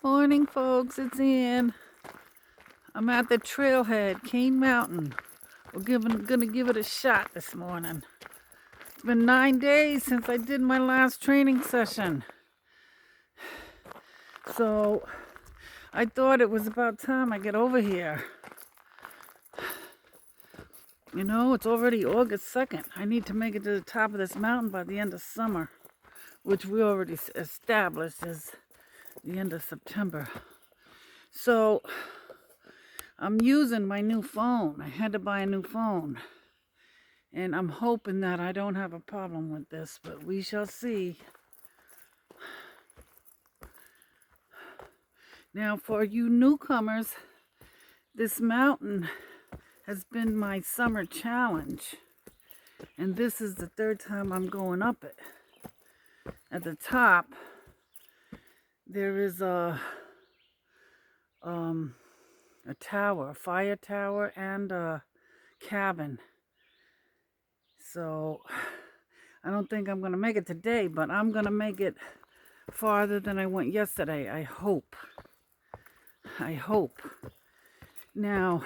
Morning, folks. It's Ann. I'm at the trailhead, Kane Mountain. Gonna give it a shot this morning. It's been 9 days since I did my last training session. So I thought it was about time I get over here. You know, it's already August 2nd. I need to make it to the top of this mountain by the end of summer, which we already established as the end of September. So I'm using my new phone. I had to buy a new phone. And I'm hoping that I don't have a problem with this, but we shall see. Now, for you newcomers, this mountain has been my summer challenge. And this is the third time I'm going up it. At the top, there is a tower, a fire tower, and a cabin. So I don't think I'm going to make it today, but I'm going to make it farther than I went yesterday. I hope. Now,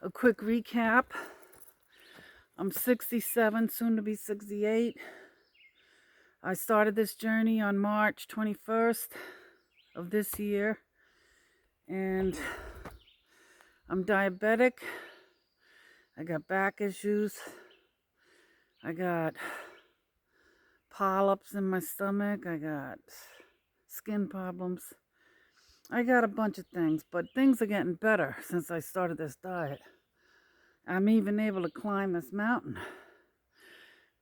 a quick recap. I'm 67, soon to be 68. I started this journey on March 21st of this year. And I'm diabetic. I got back issues. I got polyps in my stomach. I got skin problems. I got a bunch of things, but things are getting better since I started this diet. I'm even able to climb this mountain.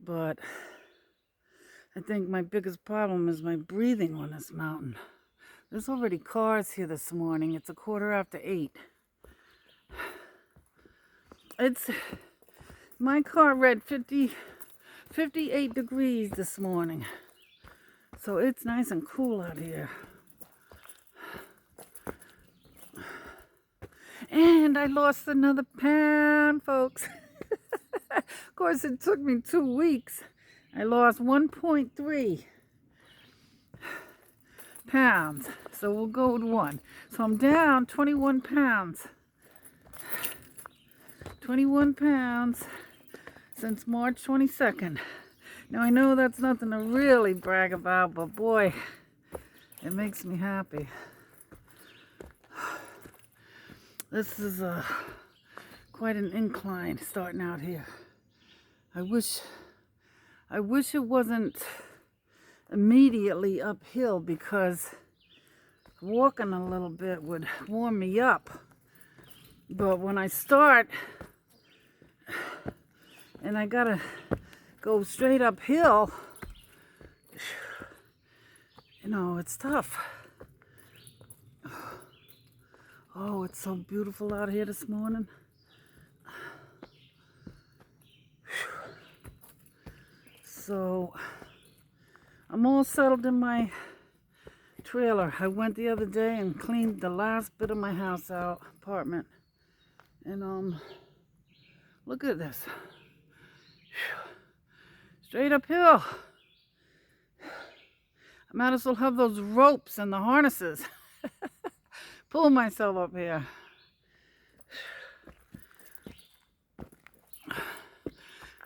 But I think my biggest problem is my breathing on this mountain. There's already cars here this morning. It's 8:15. My car read 58 degrees this morning. So it's nice and cool out here. And I lost another pound, folks. Of course, it took me 2 weeks. I lost 1.3 pounds. So we'll go with 1. So I'm down 21 pounds. 21 pounds since March 22nd. Now, I know that's nothing to really brag about, but boy, it makes me happy. This is quite an incline starting out here. I wish it wasn't immediately uphill, because walking a little bit would warm me up. But when I start and I gotta go straight uphill, you know, it's tough. Oh, it's so beautiful out here this morning. So I'm all settled in my trailer. I went the other day and cleaned the last bit of my house out, apartment. And look at this. Straight uphill. I might as well have those ropes and the harnesses. Pull myself up here.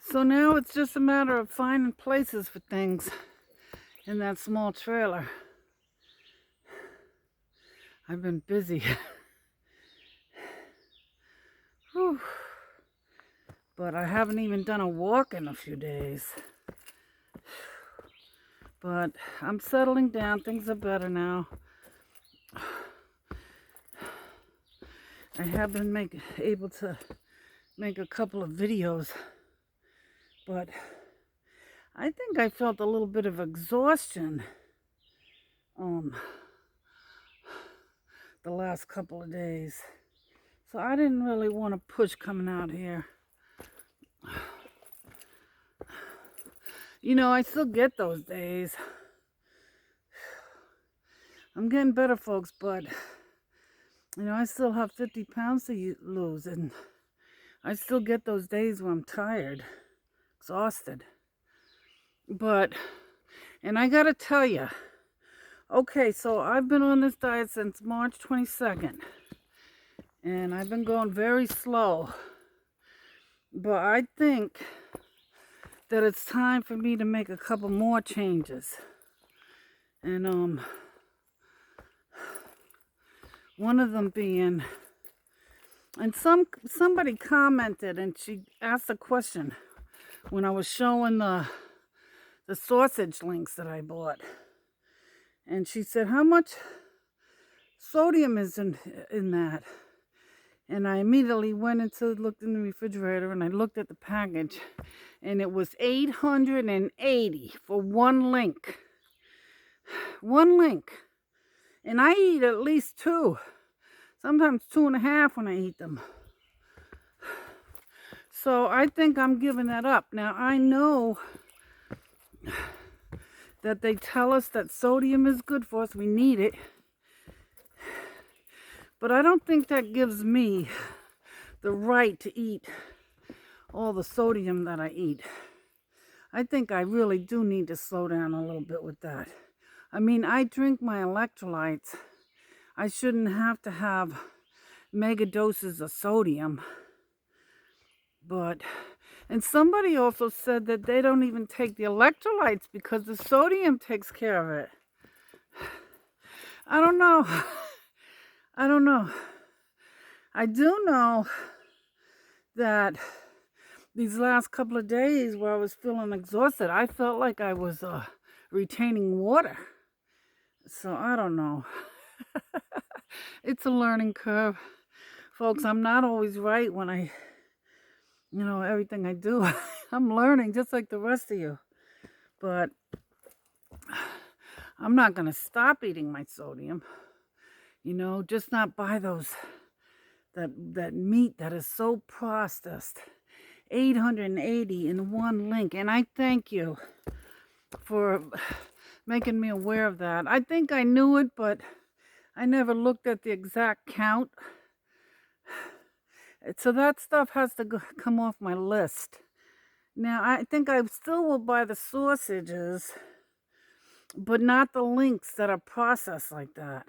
So now it's just a matter of finding places for things in that small trailer. I've been busy. Whew. But I haven't even done a walk in a few days. But I'm settling down. Things are better now. I have been able to make a couple of videos. But I think I felt a little bit of exhaustion the last couple of days. So I didn't really want to push coming out here. You know, I still get those days. I'm getting better, folks, but you know, I still have 50 pounds to lose, and I still get those days when I'm tired, exhausted. And I gotta tell you, Okay, so I've been on this diet since March 22nd. And I've been going very slow. But I think that it's time for me to make a couple more changes. And one of them being, and somebody commented and she asked a question when I was showing the sausage links that I bought. And she said, how much sodium is in that? And I immediately looked in the refrigerator and I looked at the package, and it was 880 for one link. One link. And I eat at least 2, sometimes 2.5 when I eat them. So I think I'm giving that up. Now I know that they tell us that sodium is good for us, we need it. But I don't think that gives me the right to eat all the sodium that I eat. I think I really do need to slow down a little bit with that. I mean, I drink my electrolytes. I shouldn't have to have mega doses of sodium. And somebody also said that they don't even take the electrolytes because the sodium takes care of it. I don't know. I do know that these last couple of days where I was feeling exhausted, I felt like I was retaining water. So I don't know. It's a learning curve. Folks, I'm not always right when everything I do. I'm learning just like the rest of you. But I'm not going to stop eating my sodium. Just not buy that meat that is so processed. 880 in one link. And I thank you for making me aware of that. I think I knew it, but I never looked at the exact count. So that stuff has to come off my list. Now, I think I still will buy the sausages, but not the links that are processed like that.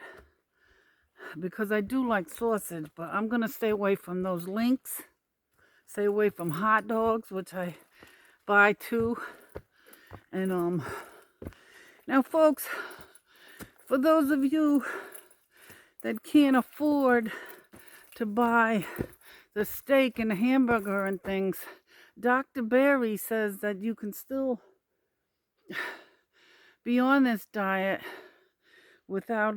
Because I do like sausage, but I'm going to stay away from those links. Stay away from hot dogs, which I buy too. And now, folks, for those of you that can't afford to buy the steak and the hamburger and things, Dr. Berry says that you can still be on this diet without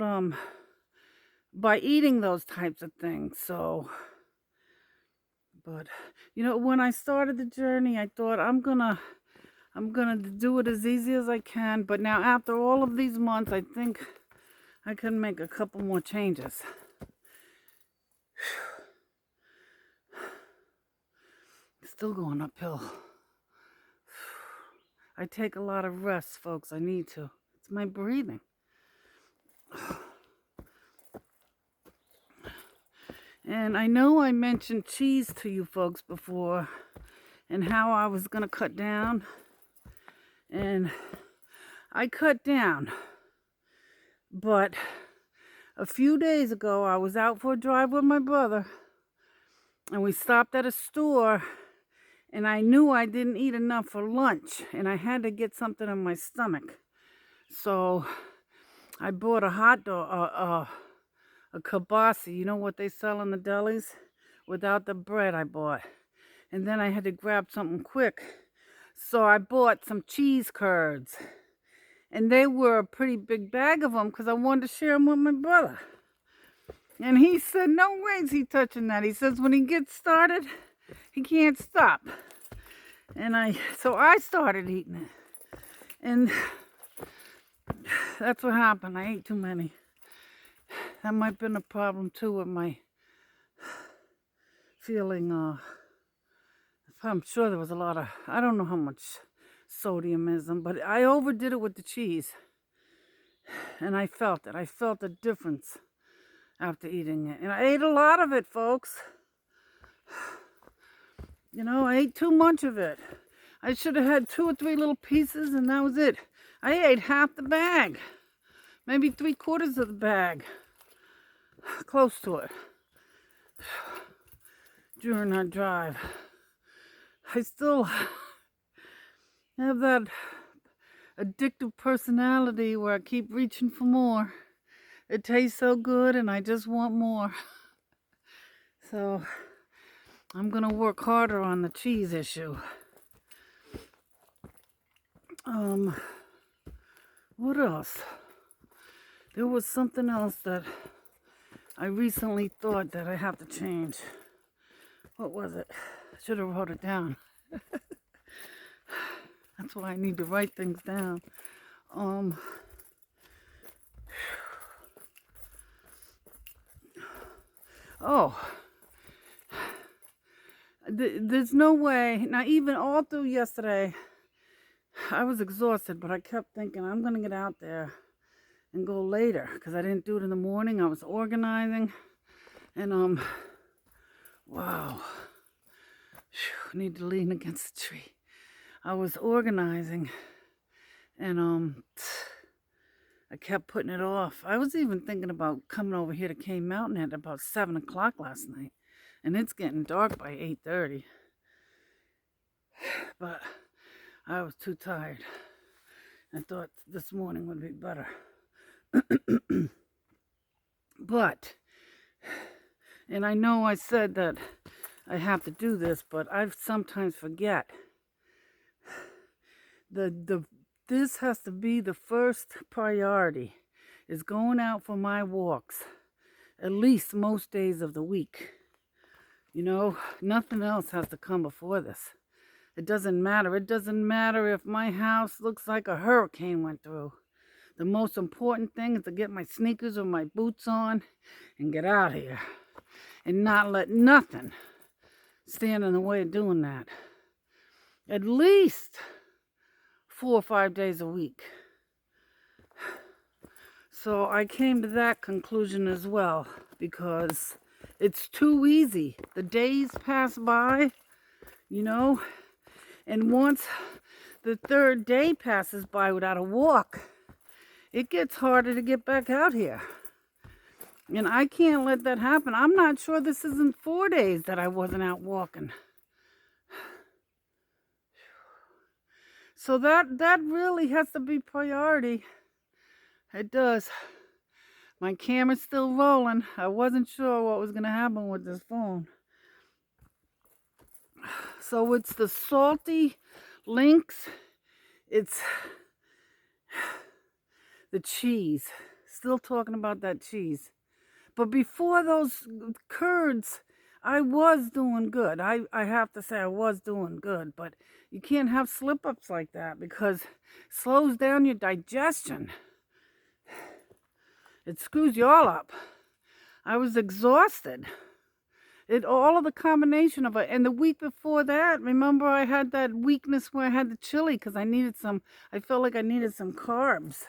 by eating those types of things. So, but when I started the journey, I thought I'm gonna do it as easy as I can. But now, after all of these months, I think I can make a couple more changes. Still going uphill. I take a lot of rest, folks. I need to. It's my breathing. And I know I mentioned cheese to you folks before and how I was going to cut down. And I cut down. But a few days ago, I was out for a drive with my brother. And we stopped at a store. And I knew I didn't eat enough for lunch. And I had to get something in my stomach. So I bought a hot dog, a kielbasa, you know what they sell in the delis? Without the bread I bought. And then I had to grab something quick. So I bought some cheese curds. And they were a pretty big bag of them because I wanted to share them with my brother. And he said, no way is he touching that. He says when he gets started, he can't stop. And so I started eating it. And that's what happened. I ate too many. That might have been a problem too with my feeling. I'm sure there was a lot of, I don't know how much sodium is in, but I overdid it with the cheese. And I felt it. I felt the difference after eating it. And I ate a lot of it, folks. I ate too much of it. I should have had 2 or 3 little pieces and that was it. I ate half the bag maybe 3/4 of the bag, close to it, during our drive. I still have that addictive personality where I keep reaching for more. It tastes so good and I just want more. So I'm gonna work harder on the cheese issue. What else? There was something else that I recently thought that I have to change. What was it? I should have wrote it down. That's why I need to write things down. There's no way. Now, even all through yesterday, I was exhausted, but I kept thinking I'm going to get out there and go later because I didn't do it in the morning. I was organizing and, wow. I need to lean against the tree. I was organizing and, I kept putting it off. I was even thinking about coming over here to Kane Mountain at about 7 o'clock last night. And it's getting dark by 8:30. But I was too tired. I thought this morning would be better. But, and I know I said that I have to do this, but I sometimes forget. This has to be the first priority, is going out for my walks, at least most days of the week. You know, nothing else has to come before this. It doesn't matter. It doesn't matter if my house looks like a hurricane went through. The most important thing is to get my sneakers or my boots on and get out here. And not let nothing stand in the way of doing that. At least 4 or 5 days a week. So I came to that conclusion as well because it's too easy. The days pass by, you know, and once the 3rd day passes by without a walk, it gets harder to get back out here. And I can't let that happen. I'm not sure this isn't 4 days that I wasn't out walking. So that really has to be priority. It does. My camera's still rolling. I wasn't sure what was going to happen with this phone. So it's the salty links. It's the cheese. Still talking about that cheese. But before those curds, I was doing good. I have to say I was doing good. But you can't have slip-ups like that because it slows down your digestion. It screws you all up. I was exhausted. All of the combination of it. And the week before that, remember I had that weakness where I had the chili because I felt like I needed some carbs.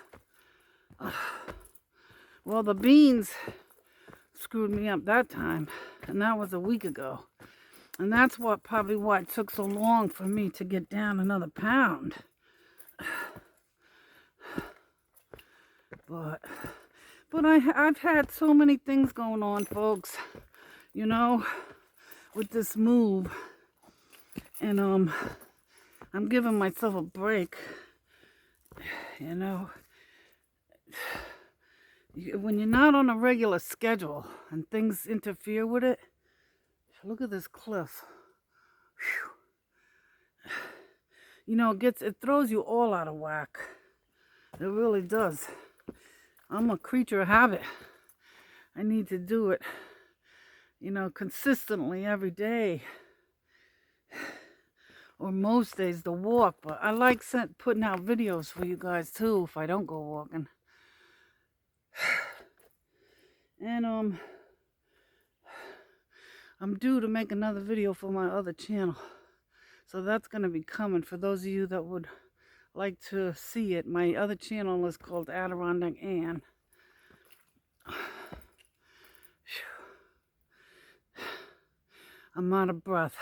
Well, the beans screwed me up that time. And that was a week ago. And that's probably why it took so long for me to get down another pound. But I've had so many things going on, folks, you know, with this move. And I'm giving myself a break, you know. When you're not on a regular schedule and things interfere with it, look at this cliff. Whew. You know, it throws you all out of whack. It really does. I'm a creature of habit. I need to do it, you know, consistently every day. Or most days to walk. But I like putting out videos for you guys too if I don't go walking. And I'm due to make another video for my other channel. So that's going to be coming for those of you that would like to see it. My other channel is called Adirondack Ann. I'm out of breath.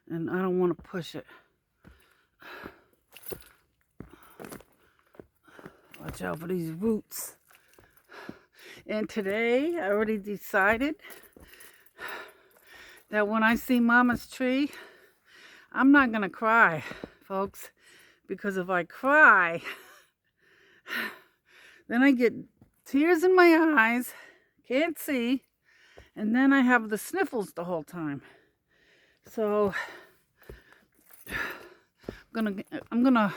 And I don't want to push it. watch out for these roots. And today, I already decided that when I see Mama's tree, I'm not going to cry, folks. Because if I cry, then I get tears in my eyes, can't see, and then I have the sniffles the whole time. So I'm gonna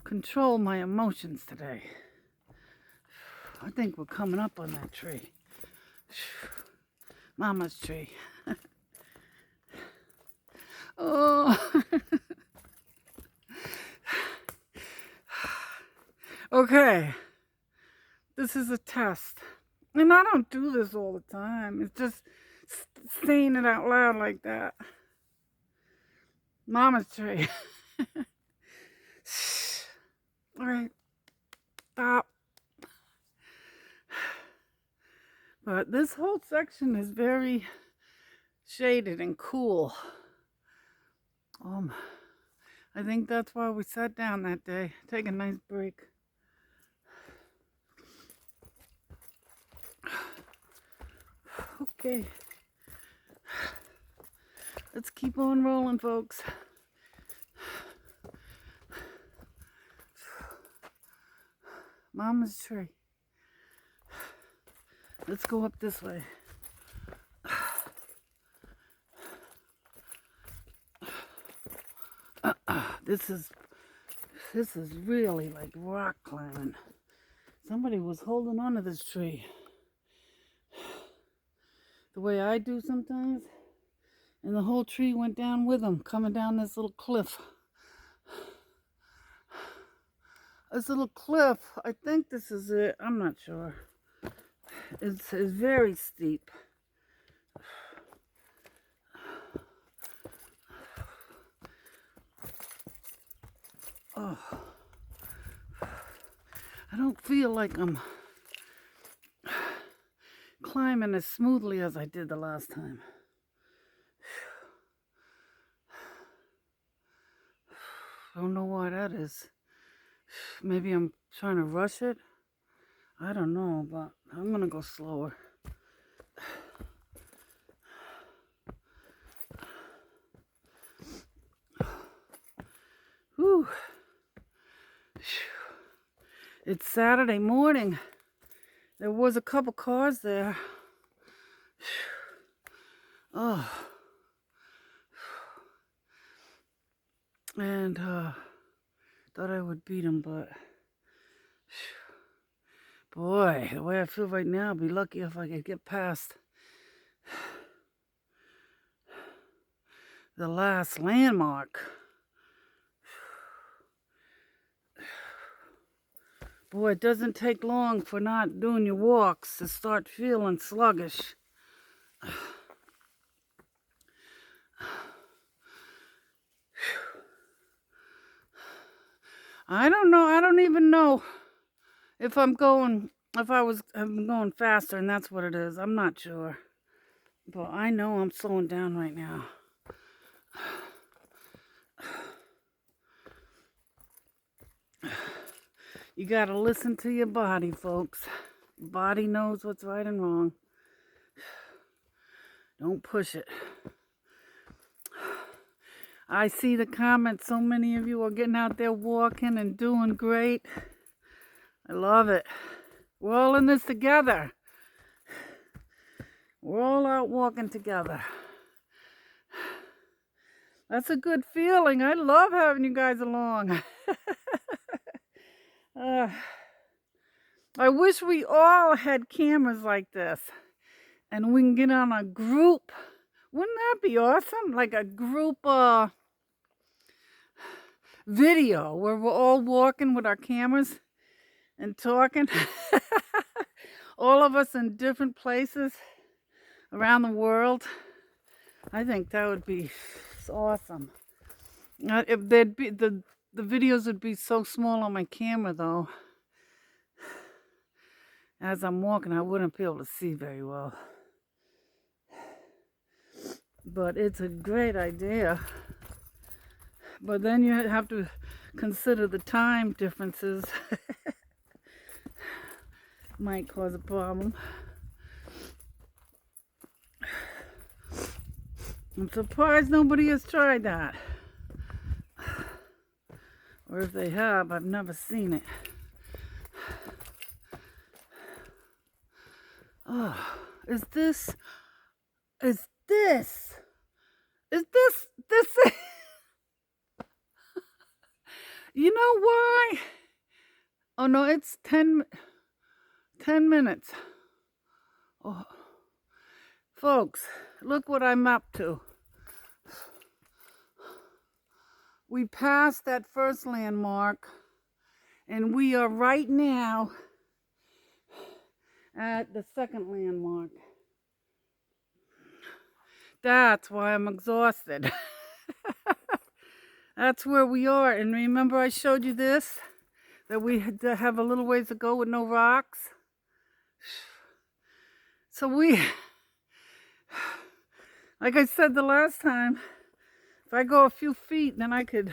control my emotions today. I think we're coming up on that tree. Mama's tree. Oh. Okay. This is a test. And I don't do this all the time. It's just saying it out loud like that. Mama's tree. All right. Stop. But this whole section is very shaded and cool. I think that's why we sat down that day. Take a nice break. Okay. Let's keep on rolling, folks. Mama's tree. Let's go up this way. This is really like rock climbing. Somebody was holding on to this tree. The way I do sometimes. And the whole tree went down with them, coming down this little cliff. This little cliff, I think this is it. I'm not sure. It's very steep. Oh, I don't feel like I'm climbing as smoothly as I did the last time. I don't know why that is. Maybe I'm trying to rush it. I don't know, but I'm gonna go slower. Whew. It's Saturday morning. There was a couple cars there. Oh. And thought I would beat him, but boy, the way I feel right now, I'd be lucky if I could get past the last landmark. Boy, it doesn't take long for not doing your walks to start feeling sluggish. I don't know. I don't even know if I'm going faster, and that's what it is. I'm not sure. But I know I'm slowing down right now. You gotta listen to your body, folks. Your body knows what's right and wrong. Don't push it. I see the comments. So many of you are getting out there walking and doing great. I love it. We're all in this together. We're all out walking together. That's a good feeling. I love having you guys along. I wish we all had cameras like this and we can get on a group. Wouldn't that be awesome? Like a group video where we're all walking with our cameras and talking. All of us in different places around the world. I think that would be awesome. If there'd be the videos would be so small on my camera though. As I'm walking, I wouldn't be able to see very well. But it's a great idea. But then you have to consider the time differences. might cause a problem. I'm surprised nobody has tried that. Or if they have, I've never seen it. Oh, is this, you know why? Oh no, it's 10 minutes. Oh, folks, look what I'm up to. We passed that first landmark, and we are right now at the second landmark. That's why I'm exhausted. That's where we are. And remember I showed you this? That we had to have a little ways to go with no rocks? So like I said the last time, if I go a few feet, then I could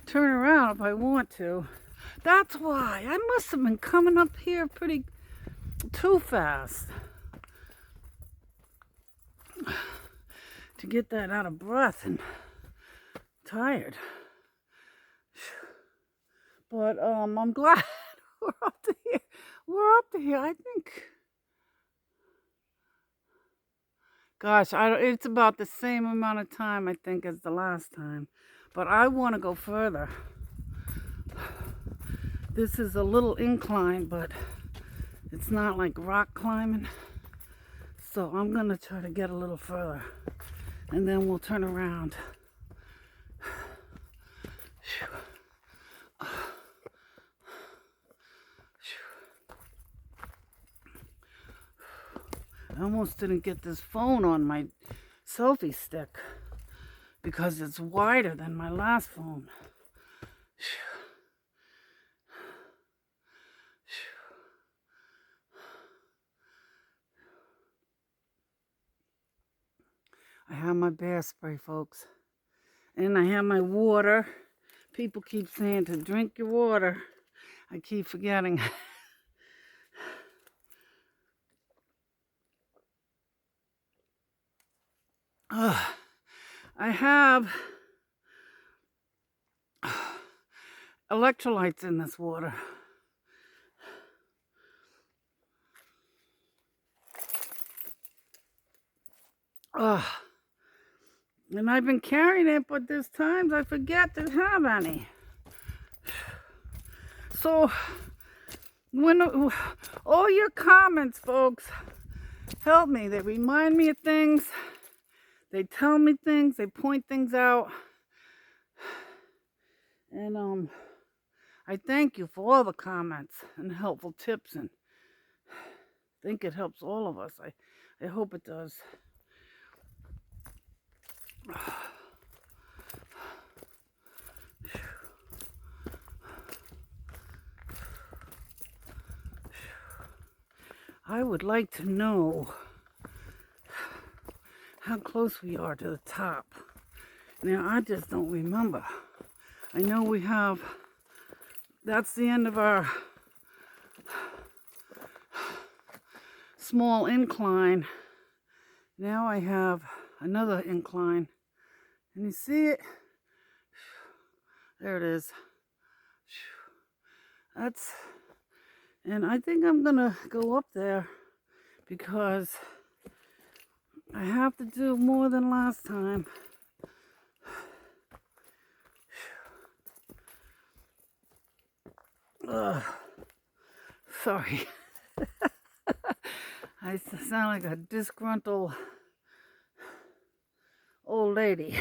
turn around if I want to. That's why. I must have been coming up here too fast to get that out of breath and tired. But I'm glad we're up to here. We're up to here, I think. Gosh, it's about the same amount of time, I think, as the last time. But I want to go further. This is a little incline, but it's not like rock climbing. So I'm going to try to get a little further. And then we'll turn around. I almost didn't get this phone on my selfie stick because it's wider than my last phone. I have my bear spray, folks. And I have my water. People keep saying to drink your water. I keep forgetting. I have electrolytes in this water. And I've been carrying it, but there's times I forget to have any. So, when all your comments, folks, help me. They remind me of things. They tell me things. They point things out. And I thank you for all the comments and helpful tips. And I think it helps all of us. I hope it does. I would like to know how close we are to the top. Now, I just don't remember. I know we have, that's the end of our small incline. Now I have another incline. Can you see it? There it is. And I think I'm gonna go up there because I have to do more than last time. Sorry. I sound like a disgruntled old lady.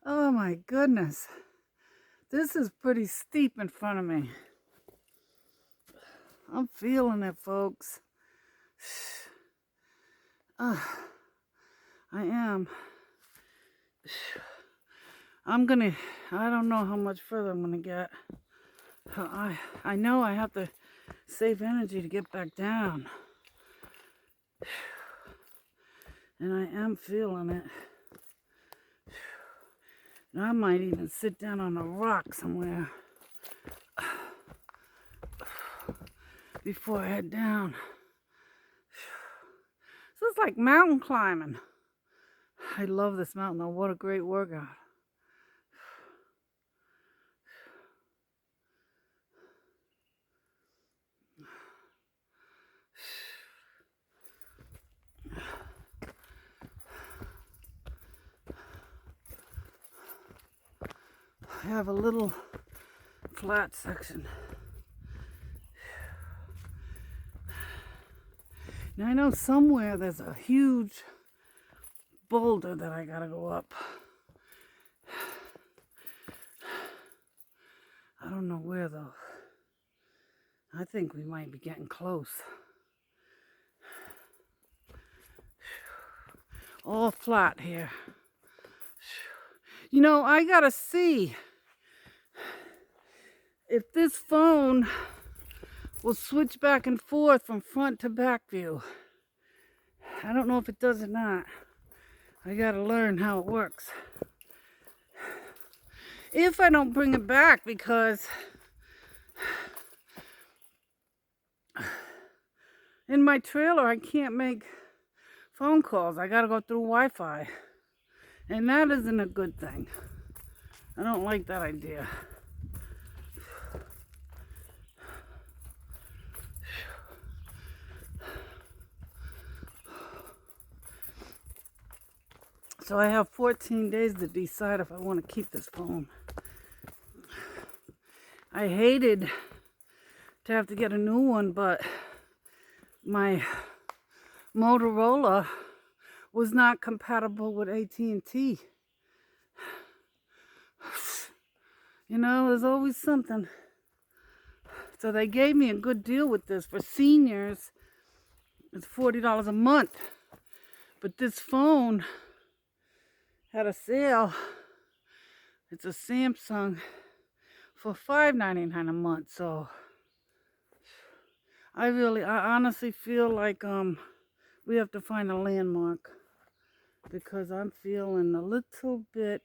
Oh my goodness. This is pretty steep in front of me. I'm feeling it, folks. I am. I don't know how much further I'm gonna get. I know I have to save energy to get back down. And I am feeling it. And I might even sit down on a rock somewhere. before I head down. So it's like mountain climbing. I love this mountain though. What a great workout. I have a little flat section. Now I know somewhere there's a huge boulder that I gotta go up. I don't know where though. I think we might be getting close. All flat here. You know, I gotta see if this phone will switch back and forth from front to back view. I don't know if it does or not. I gotta learn how it works. If I don't bring it back, because in my trailer I can't make phone calls. I gotta go through Wi-Fi. And that isn't a good thing. I don't like that idea. So I have 14 days to decide if I want to keep this phone. I hated to have to get a new one, but my Motorola was not compatible with AT&T. You know, there's always something. So they gave me a good deal with this. For seniors, it's $40 a month. But this phone had a sale. It's a Samsung for $5.99 a month. So I honestly feel like we have to find a landmark, because I'm feeling a little bit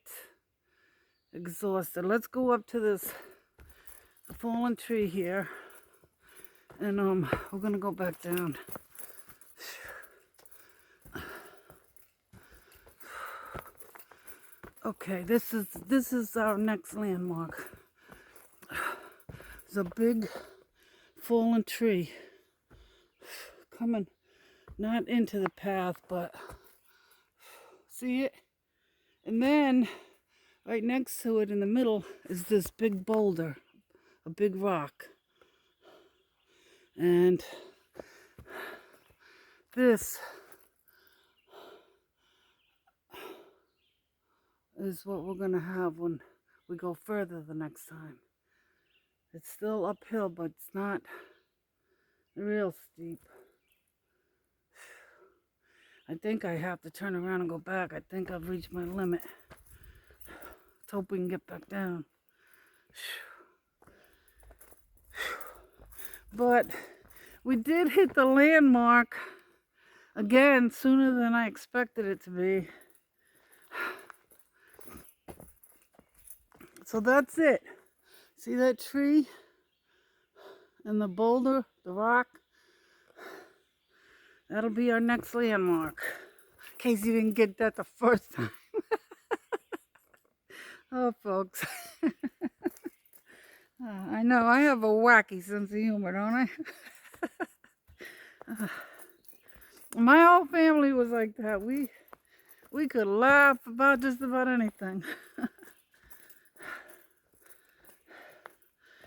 exhausted. Let's go up to this fallen tree here, and we're gonna go back down. Okay, this is our next landmark. There's a big fallen tree coming not into the path, but see it? And then right next to it in the middle is this big boulder, a big rock. And this is what we're gonna have when we go further the next time. It's still uphill, but it's not real steep. I think I have to turn around and go back. I think I've reached my limit. Let's hope we can get back down. But we did hit the landmark again sooner than I expected it to be. So that's it. See that tree and the boulder, the rock? That'll be our next landmark. In case you didn't get that the first time. Oh, folks. I know, I have a wacky sense of humor, don't I? My whole family was like that. We could laugh about just about anything.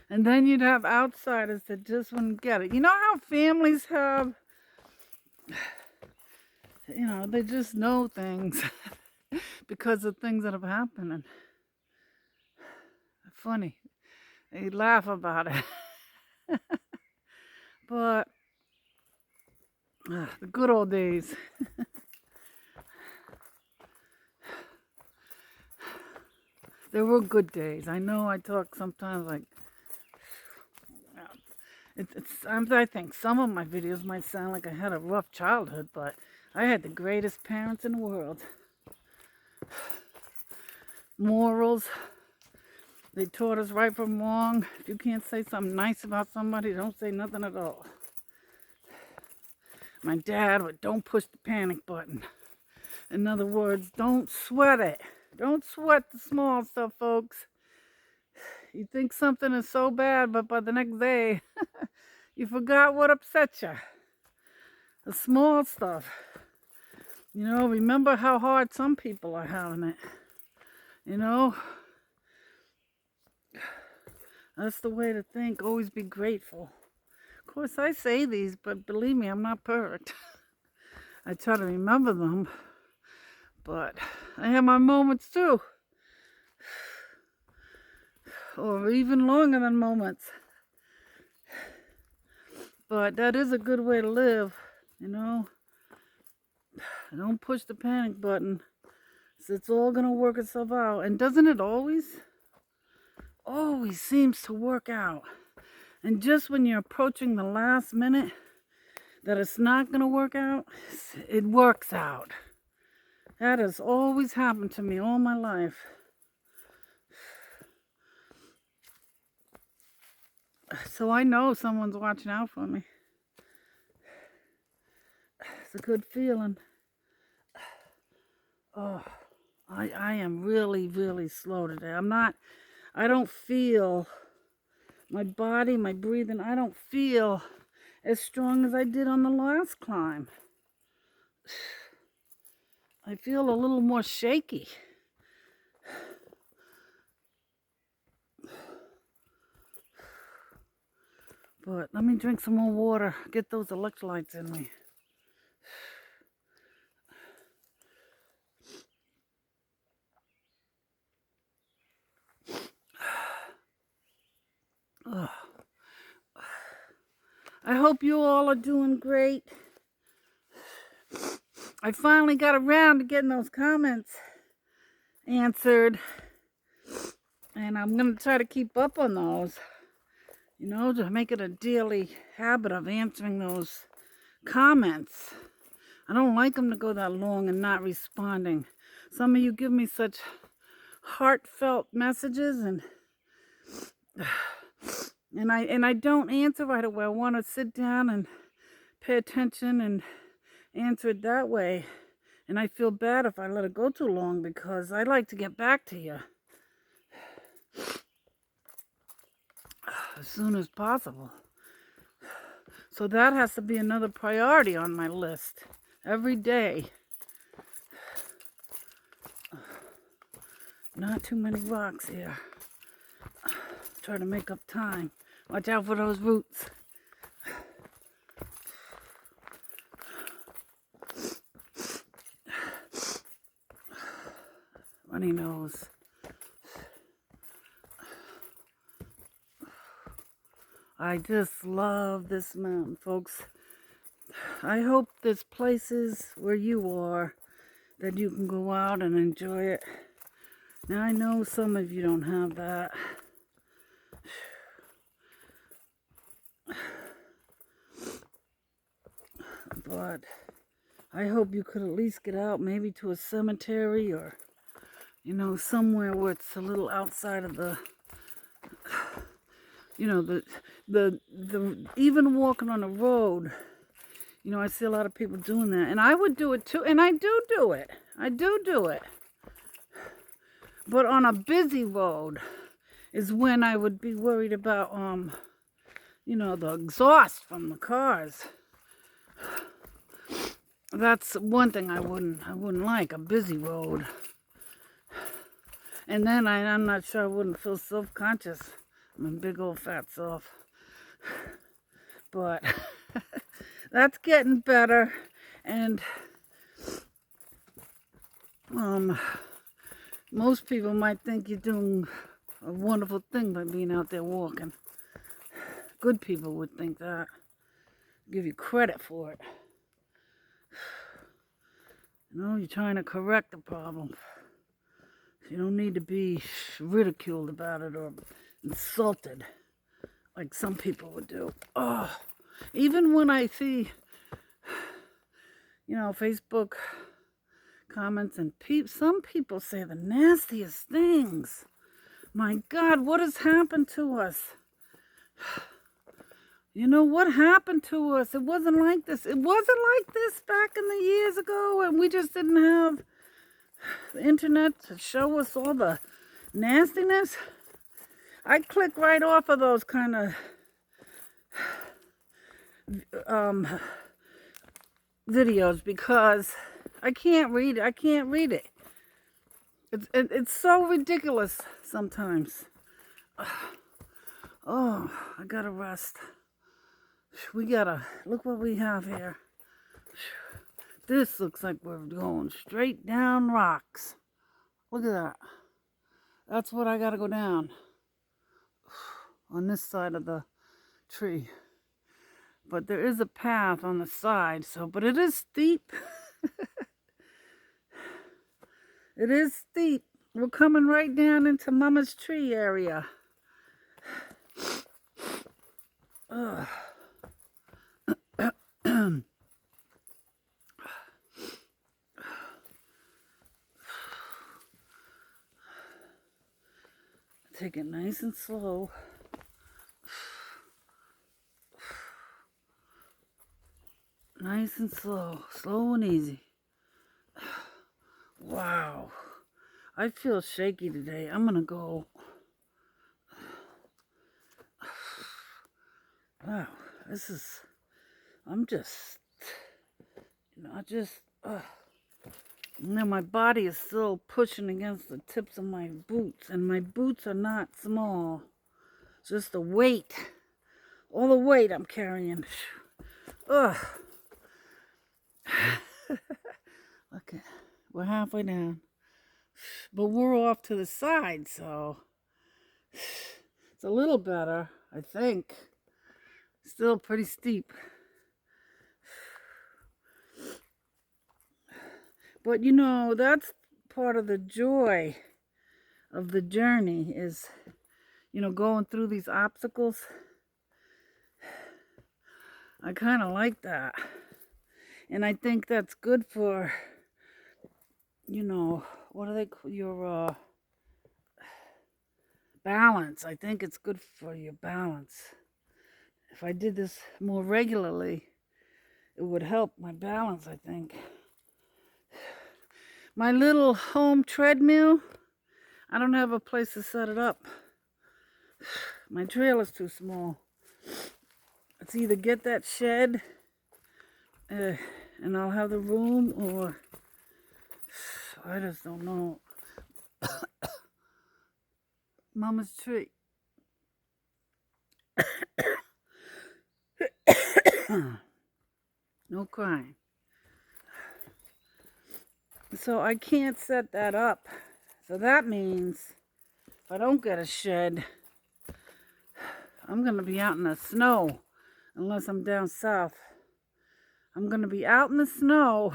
And then you'd have outsiders that just wouldn't get it. You know how families have, you know, they just know things because of things that have happened. And funny. They laugh about it. But the good old days. There were good days. I know I talk sometimes like, I think some of my videos might sound like I had a rough childhood, but I had the greatest parents in the world. Morals. They taught us right from wrong. If you can't say something nice about somebody, don't say nothing at all. My dad would, don't push the panic button. In other words, don't sweat it. Don't sweat the small stuff, folks. You think something is so bad, but by the next day, you forgot what upset you. The small stuff. Remember how hard some people are having it. That's the way to think. Always be grateful. Of course, I say these, but believe me, I'm not perfect. I try to remember them, but I have my moments too. Or even longer than moments. But that is a good way to live, Don't push the panic button. It's all going to work itself out. And doesn't it always? Always seems to work out. And just when you're approaching the last minute that it's not going to work out, it works out. That has always happened to me all my life. So I know someone's watching out for me. It's a good feeling. Oh, I am really, really slow today. I don't feel my body, my breathing, I don't feel as strong as I did on the last climb. I feel a little more shaky. But let me drink some more water, get those electrolytes in me. Oh. I hope you all are doing great. I finally got around to getting those comments answered. And I'm going to try to keep up on those. To make it a daily habit of answering those comments. I don't like them to go that long and not responding. Some of you give me such heartfelt messages and I don't answer right away. I want to sit down and pay attention and answer it that way. And I feel bad if I let it go too long because I like to get back to you as soon as possible. So that has to be another priority on my list every day. Not too many rocks here. Try to make up time. Watch out for those roots. Runny nose. I just love this mountain, folks. I hope there's places where you are that you can go out and enjoy it. Now, I know some of you don't have that. But I hope you could at least get out maybe to a cemetery or, somewhere where it's a little outside of the even walking on a road, I see a lot of people doing that, and I would do it too, and I do it. But on a busy road is when I would be worried about, the exhaust from the cars. That's one thing I wouldn't like, a busy road. And then I'm not sure I wouldn't feel self-conscious. I'm a big old fat self. But that's getting better. And most people might think you're doing a wonderful thing by being out there walking. Good people would think that. Give you credit for it. You're trying to correct the problem. You don't need to be ridiculed about it or insulted like some people would do. Oh, even when I see, Facebook comments and some people say the nastiest things. My God, what has happened to us? You know, what happened to us? It wasn't like this. It wasn't like this back in the years ago, and we just didn't have the internet to show us all the nastiness. I click right off of those kind of videos because I can't read it. I can't read it. It's so ridiculous sometimes. Oh, I gotta rest. We gotta look what we have here. This looks like we're going straight down rocks. Look at that. That's what I gotta go down on this side of the tree. But there is a path on the side, but it is steep. It is steep. We're coming right down into Mama's tree area. Ugh. Take it nice and slow. Nice and slow. Slow and easy. Wow. I feel shaky today. I'm gonna go. Wow. I'm just, my body is still pushing against the tips of my boots, and my boots are not small. Just the weight. All the weight I'm carrying. Ugh. Okay, we're halfway down. But we're off to the side, so it's a little better, I think. Still pretty steep. But that's part of the joy of the journey is, going through these obstacles. I kind of like that. And I think that's good for, what do they call your balance. I think it's good for your balance. If I did this more regularly, it would help my balance, I think. My little home treadmill, I don't have a place to set it up. My trailer's too small. It's either get that shed and I'll have the room, or I just don't know. Mama's tree. No crying. So I can't set that up. So that means if I don't get a shed, I'm going to be out in the snow unless I'm down south. I'm going to be out in the snow,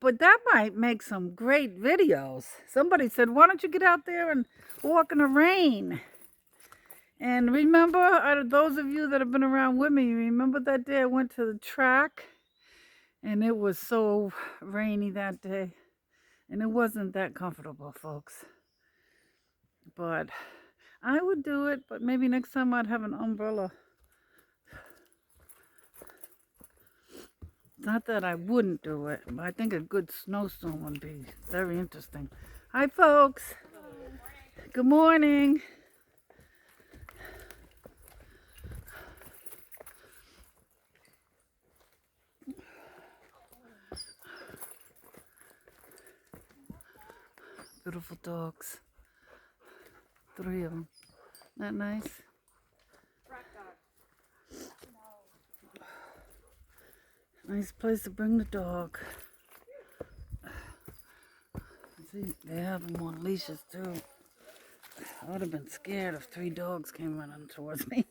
but that might make some great videos. Somebody said, why don't you get out there and walk in the rain? And remember, those of you that have been around with me, remember that day I went to the track and it was so rainy that day. And it wasn't that comfortable, folks. But I would do it, but maybe next time I'd have an umbrella. Not that I wouldn't do it, but I think a good snowstorm would be very interesting. Hi, folks. Good morning. Beautiful dogs. 3 of them. Isn't that nice? Nice place to bring the dog. See, they have them on leashes too. I would have been scared if 3 dogs came running towards me.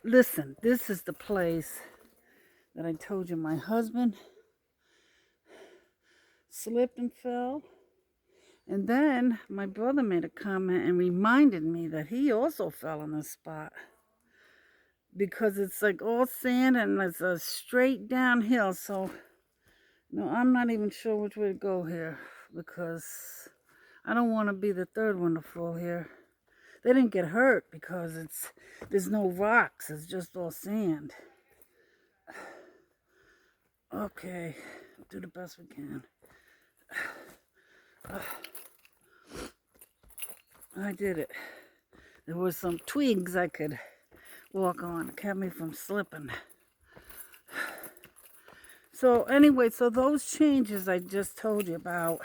Listen, this is the place that I told you my husband slipped and fell. And then my brother made a comment and reminded me that he also fell on this spot. Because it's like all sand and it's a straight downhill. So, I'm not even sure which way to go here. Because I don't want to be the third one to fall here. They didn't get hurt because there's no rocks. It's just all sand. Okay, do the best we can. I did it. There was some twigs I could walk on. It kept me from slipping. So anyway, so those changes I just told you about,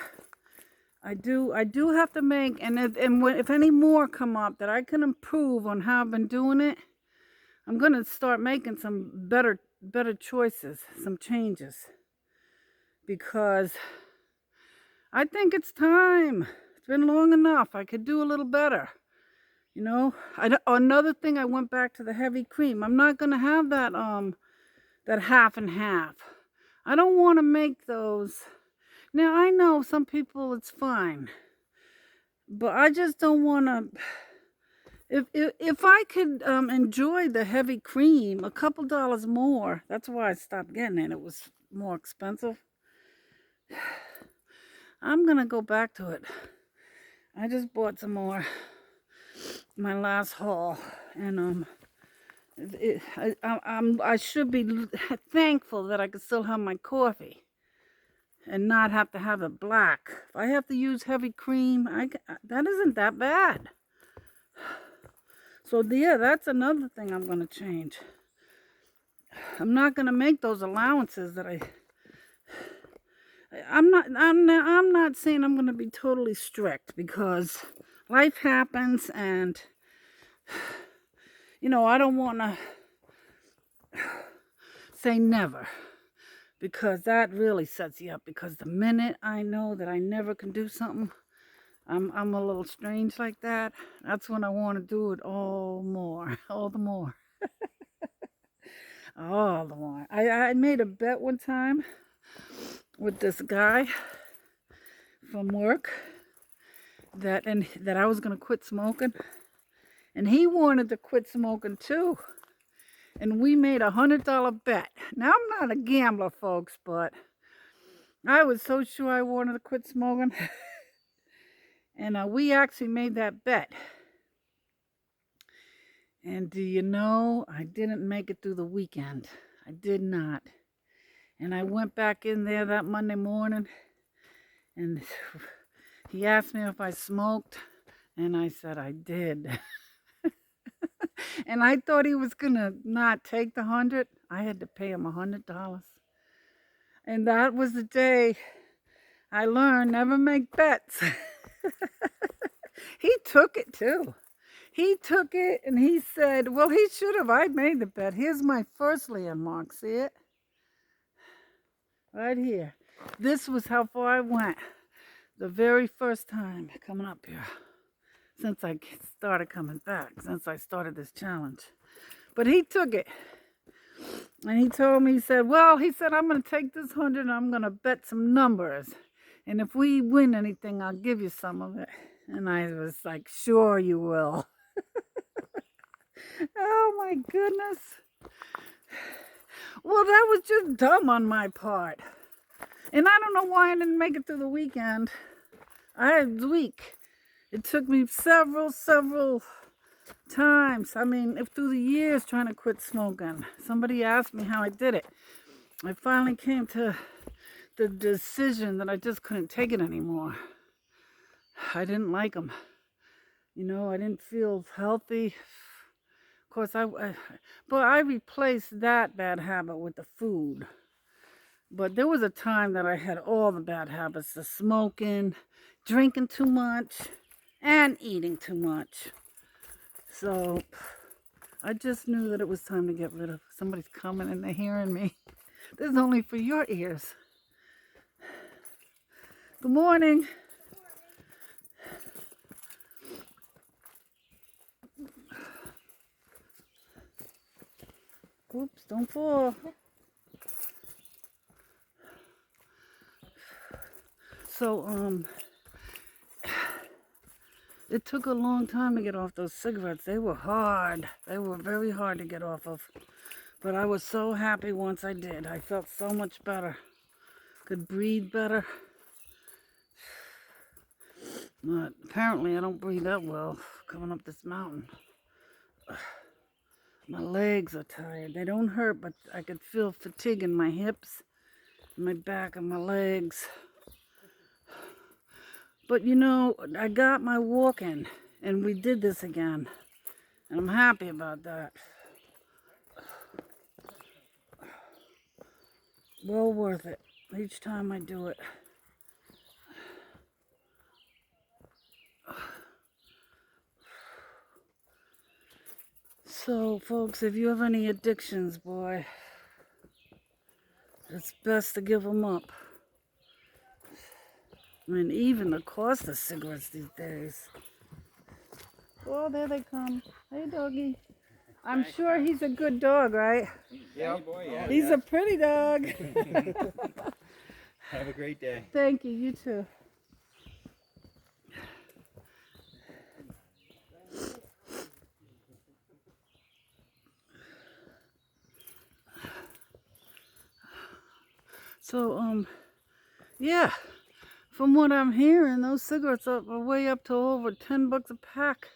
I do have to make, and if any more come up that I can improve on how I've been doing it, I'm gonna start making some better choices, some changes, because I think it's time. It's been long enough. I could do a little better. You know, another thing, I went back to the heavy cream. I'm not gonna have that that half and half. I don't want to make those. Now I know some people it's fine, but I just don't want to. If I could enjoy the heavy cream a couple dollars more, that's why I stopped getting it. It was more expensive. I'm gonna go back to it. I just bought some more. My last haul, and I should be thankful that I could still have my coffee and not have to have it black. If I have to use heavy cream, that isn't that bad. So yeah, that's another thing I'm going to change. I'm not going to make those allowances that I'm not saying I'm going to be totally strict, because life happens, and you know, I don't want to say never, because that really sets you up. Because the minute I know that I never can do something, I'm a little strange like that. That's when I want to do it all the more. All the more. I made a bet one time with this guy from work that I was going to quit smoking, and he wanted to quit smoking too. And we made $100 bet. Now, I'm not a gambler, folks, but I was so sure I wanted to quit smoking. And we actually made that bet. And do you know, I didn't make it through the weekend. I did not. And I went back in there that Monday morning, and he asked me if I smoked, and I said I did. And I thought he was gonna not take the 100. I had to pay him $100. And that was the day I learned never make bets. He took it too. He took it, and he said, well, he should have. I made the bet. Here's my first landmark. See it? Right here. This was how far I went the very first time coming up here, since I started coming back, since I started this challenge. But he took it. And he told me, he said, I'm going to take this 100 and I'm going to bet some numbers. And if we win anything, I'll give you some of it. And I was like, sure you will. Oh my goodness. Well, that was just dumb on my part. And I don't know why I didn't make it through the weekend. I had a week. It took me several times. I mean, through the years trying to quit smoking. Somebody asked me how I did it. I finally came to the decision that I just couldn't take it anymore. I didn't like them. You know, I didn't feel healthy. Of course, but I replaced that bad habit with the food. But there was a time that I had all the bad habits: the smoking, drinking too much, and eating too much. So I just knew that it was time to get rid of. Somebody's coming and they're hearing me. This is only for your ears. Good morning. Oops, don't fall. So, it took a long time to get off those cigarettes. They were hard. They were very hard to get off of. But I was so happy once I did. I felt so much better. Could breathe better. But apparently I don't breathe that well coming up this mountain. My legs are tired. They don't hurt, but I could feel fatigue in my hips, my back, and my legs. But you know, I got my walk in, and we did this again. And I'm happy about that. Well worth it each time I do it. So, folks, if you have any addictions, boy, it's best to give them up. I mean, even the cost of cigarettes these days. Oh, there they come. Hey, doggy. I'm sure he's a good dog, right? Yeah, boy, yeah. He's a pretty dog. Have a great day. Thank you. You too. So, yeah, from what I'm hearing, those cigarettes are way up to over $10 a pack.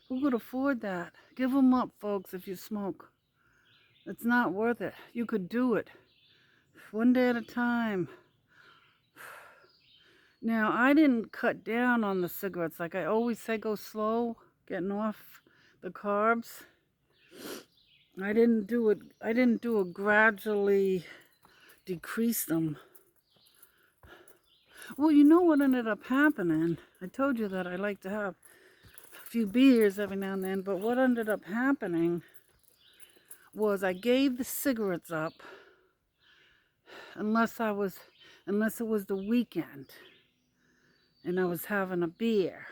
Who could afford that? Give them up, folks, if you smoke. It's not worth it. You could do it. One day at a time. Now, I didn't cut down on the cigarettes. Like I always say, go slow, getting off the carbs. I didn't do it gradually decrease them. Well, you know what ended up happening? I told you that I like to have a few beers every now and then, but what ended up happening was I gave the cigarettes up unless it was the weekend and I was having a beer,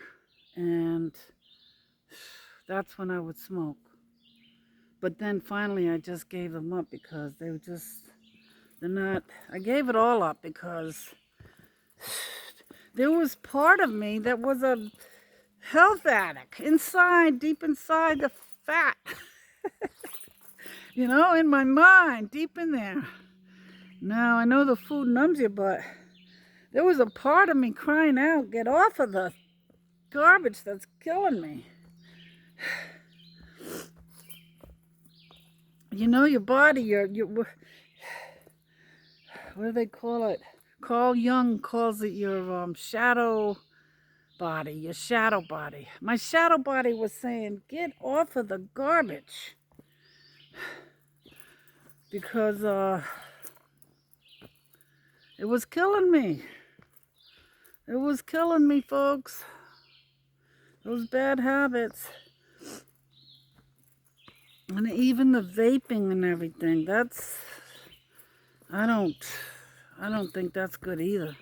and that's when I would smoke. But then finally I just gave them up because they're not, I gave it all up because there was part of me that was a health addict inside, deep inside the fat. You know, in my mind, deep in there. Now, I know the food numbs you, but there was a part of me crying out, get off of the garbage that's killing me. You know, your body, your what do they call it? Carl Jung calls it your shadow body, your shadow body. My shadow body was saying, get off of the garbage. Because it was killing me. It was killing me, folks. Those bad habits. And even the vaping and everything, I don't think that's good either.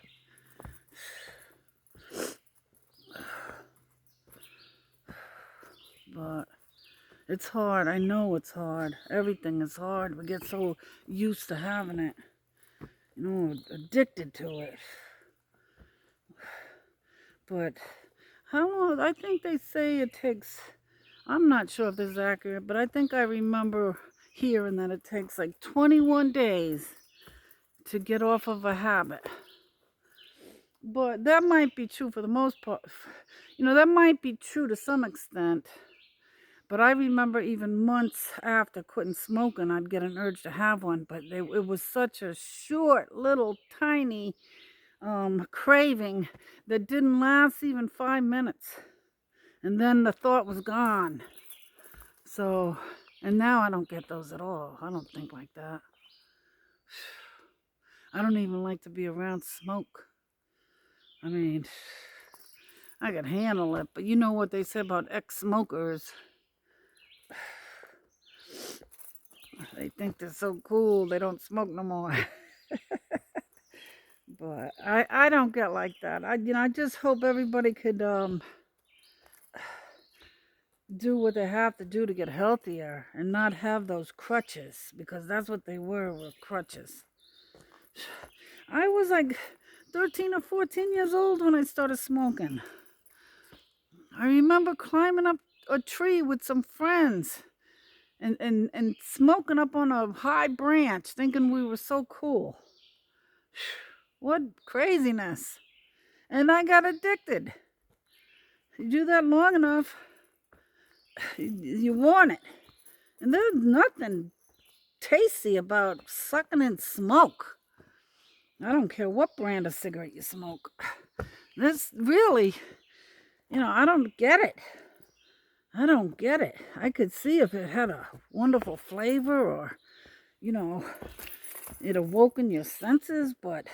But it's hard. I know it's hard. Everything is hard. We get so used to having it. You know, addicted to it. But how long? I think they say it takes, I'm not sure if this is accurate, but I think I remember hearing that it takes like 21 days to get off of a habit. But that might be true for the most part. You know, that might be true to some extent. But I remember even months after quitting smoking, I'd get an urge to have one. But it was such a short, little, tiny craving that didn't last even 5 minutes. And then the thought was gone. So, and now I don't get those at all. I don't think like that. I don't even like to be around smoke. I mean, I can handle it, but you know what they say about ex-smokers. They think they're so cool, they don't smoke no more. But I don't get like that. I just hope everybody could do what they have to do to get healthier and not have those crutches, because that's what they were crutches. I was like 13 or 14 years old when I started smoking. I remember climbing up a tree with some friends and smoking up on a high branch, thinking we were so cool. What craziness. And I got addicted. You do that long enough, you want it. And there's nothing tasty about sucking in smoke. I don't care what brand of cigarette you smoke. This really, I don't get it. I don't get it. I could see if it had a wonderful flavor or, it awoken your senses, but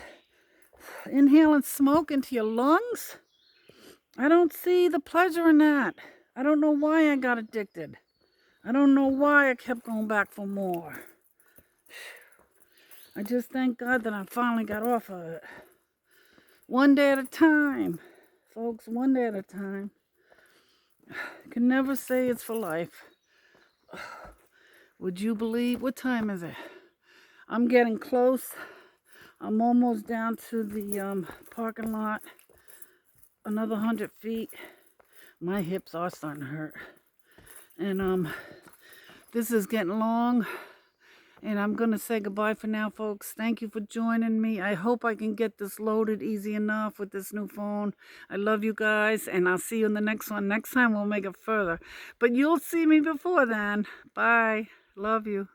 inhaling smoke into your lungs, I don't see the pleasure in that. I don't know why I got addicted. I don't know why I kept going back for more. I just thank God that I finally got off of it. One day at a time, folks, one day at a time. I can never say it's for life. Would you believe? What time is it? I'm getting close. I'm almost down to the parking lot. Another 100 feet. My hips are starting to hurt. And this is getting long. And I'm going to say goodbye for now, folks. Thank you for joining me. I hope I can get this loaded easy enough with this new phone. I love you guys, and I'll see you in the next one. Next time, we'll make it further. But you'll see me before then. Bye. Love you.